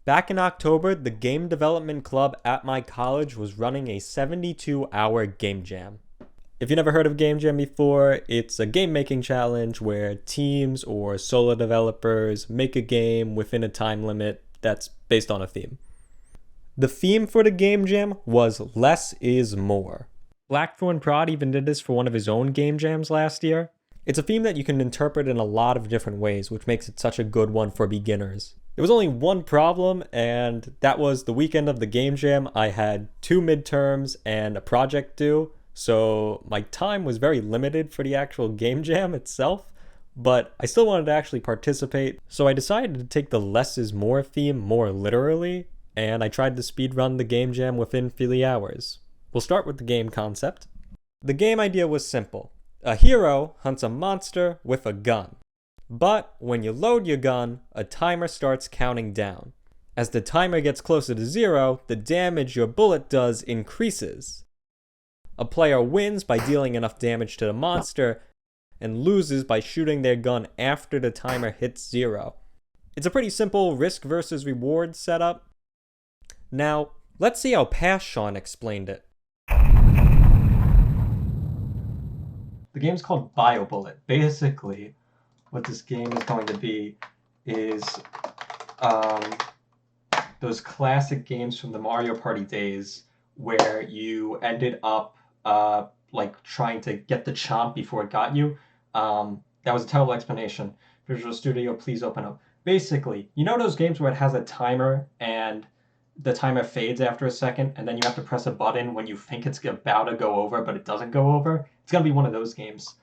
Back in October, the game development club at my college was running a 72-hour game jam. If you never heard of Game Jam before, it's a game making challenge where teams or solo developers make a game within a time limit that's based on a theme. The theme for the Game Jam was less is more. Blackthorn Prod even did this for one of his own game jams last year. It's a theme that you can interpret in a lot of different ways, which makes it such a good one for beginners. There was only one problem, and that was the weekend of the game jam. I had 2 midterms and a project due, so my time was very limited for the actual game jam itself, but I still wanted to actually participate, so I decided to take the less is more theme more literally, and I tried to speedrun the game jam within 3 hours. We'll start with the game concept. The game idea was simple. A hero hunts a monster with a gun. But when you load your gun, a timer starts counting down. As the timer gets closer to 0, the damage your bullet does increases. A player wins by dealing enough damage to the monster, and loses by shooting their gun after the timer hits 0. It's a pretty simple risk versus reward setup. Now, let's see how past Sean explained it. The game's called BioBullet. Basically, what this game is going to be is those classic games from the Mario Party days where you ended up like trying to get the chomp before it got you. That was a terrible explanation. Visual Studio, please open up. Basically, you know those games where it has a timer and the timer fades after a second, and then you have to press a button when you think it's about to go over, but it doesn't go over? It's going to be one of those games.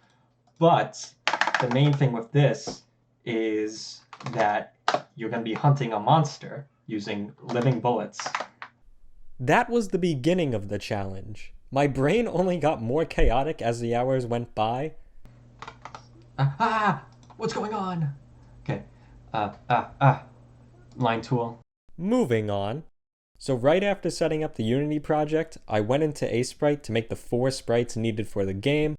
But the main thing with this is that you're going to be hunting a monster using living bullets. That was the beginning of the challenge. My brain only got more chaotic as the hours went by. What's going on? Okay. Line tool. Moving on. So right after setting up the Unity project, I went into Sprite to make the 4 sprites needed for the game.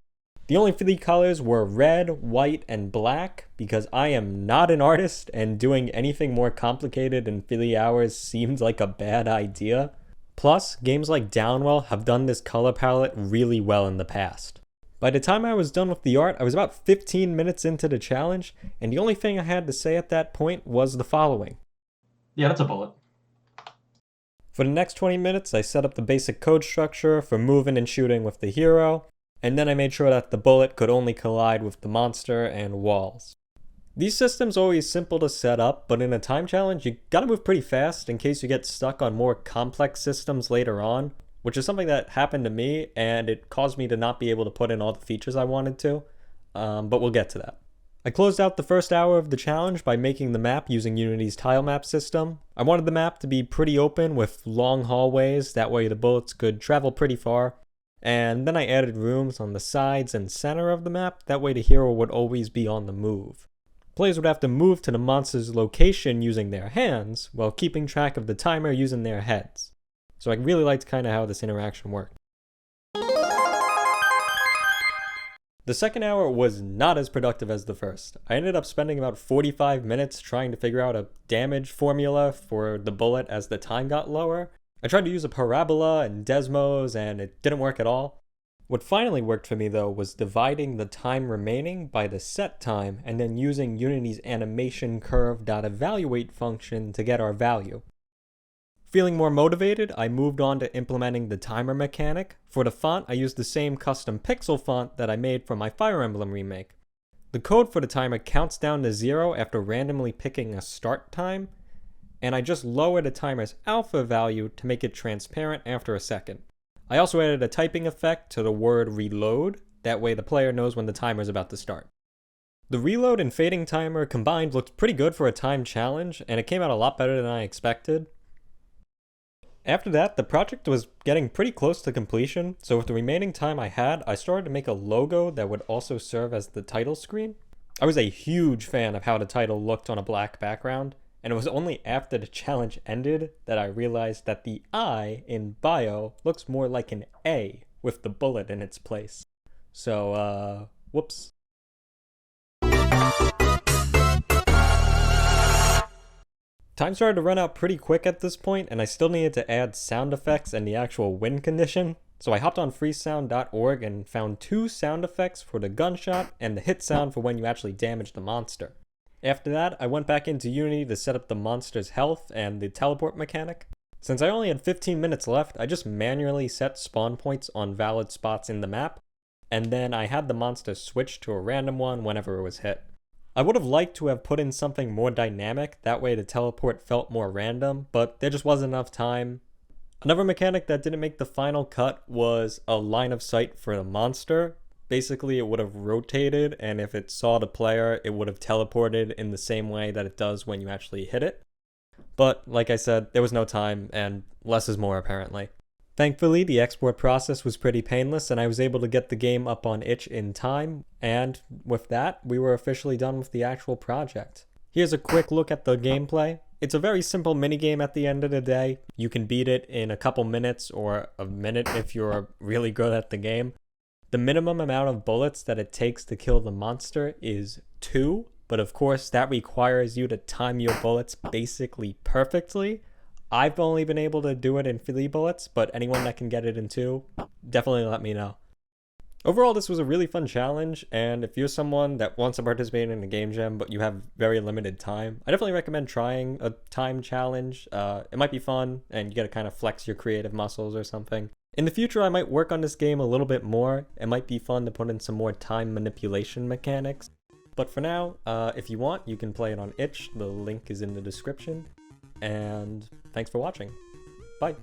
The only 3 colors were red, white, and black, because I am not an artist and doing anything more complicated in 3 hours seemed like a bad idea. Plus, games like Downwell have done this color palette really well in the past. By the time I was done with the art, I was about 15 minutes into the challenge, and the only thing I had to say at that point was the following. Yeah, that's a bullet. For the next 20 minutes, I set up the basic code structure for moving and shooting with the hero, and then I made sure that the bullet could only collide with the monster and walls. These systems are always simple to set up, but in a time challenge, you gotta move pretty fast in case you get stuck on more complex systems later on, which is something that happened to me, and it caused me to not be able to put in all the features I wanted to, but we'll get to that. I closed out the first hour of the challenge by making the map using Unity's tile map system. I wanted the map to be pretty open with long hallways, that way the bullets could travel pretty far. And then I added rooms on the sides and center of the map, that way the hero would always be on the move. Players would have to move to the monster's location using their hands, while keeping track of the timer using their heads. So I really liked kind of how this interaction worked. The second hour was not as productive as the first. I ended up spending about 45 minutes trying to figure out a damage formula for the bullet as the time got lower. I tried to use a parabola and Desmos and it didn't work at all. What finally worked for me though was dividing the time remaining by the set time and then using Unity's animation curve.evaluate function to get our value. Feeling more motivated, I moved on to implementing the timer mechanic. For the font, I used the same custom pixel font that I made for my Fire Emblem remake. The code for the timer counts down to 0 after randomly picking a start time, and I just lowered the timer's alpha value to make it transparent after a second. I also added a typing effect to the word reload, that way the player knows when the timer is about to start. The reload and fading timer combined looked pretty good for a time challenge, and it came out a lot better than I expected. After that, the project was getting pretty close to completion, so with the remaining time I had, I started to make a logo that would also serve as the title screen. I was a huge fan of how the title looked on a black background, and it was only after the challenge ended that I realized that the I in bio looks more like an A with the bullet in its place. So, whoops. Time started to run out pretty quick at this point, and I still needed to add sound effects and the actual win condition. So I hopped on freesound.org and found 2 sound effects for the gunshot and the hit sound for when you actually damage the monster. After that, I went back into Unity to set up the monster's health and the teleport mechanic. Since I only had 15 minutes left, I just manually set spawn points on valid spots in the map, and then I had the monster switch to a random one whenever it was hit. I would have liked to have put in something more dynamic, that way the teleport felt more random, but there just wasn't enough time. Another mechanic that didn't make the final cut was a line of sight for the monster. Basically, it would have rotated, and if it saw the player, it would have teleported in the same way that it does when you actually hit it. But, like I said, there was no time, and less is more apparently. Thankfully, the export process was pretty painless, and I was able to get the game up on itch in time, and with that, we were officially done with the actual project. Here's a quick look at the gameplay. It's a very simple minigame at the end of the day. You can beat it in a couple minutes or a minute if you're really good at the game. The minimum amount of bullets that it takes to kill the monster is 2, but of course that requires you to time your bullets basically perfectly. I've only been able to do it in 3 bullets, but anyone that can get it in 2, definitely let me know. Overall, this was a really fun challenge, and if you're someone that wants to participate in a game jam but you have very limited time, I definitely recommend trying a time challenge. It might be fun, and you get to kind of flex your creative muscles or something. In the future, I might work on this game a little bit more. It might be fun to put in some more time manipulation mechanics. But for now, if you want, you can play it on itch. The link is in the description. And thanks for watching. Bye.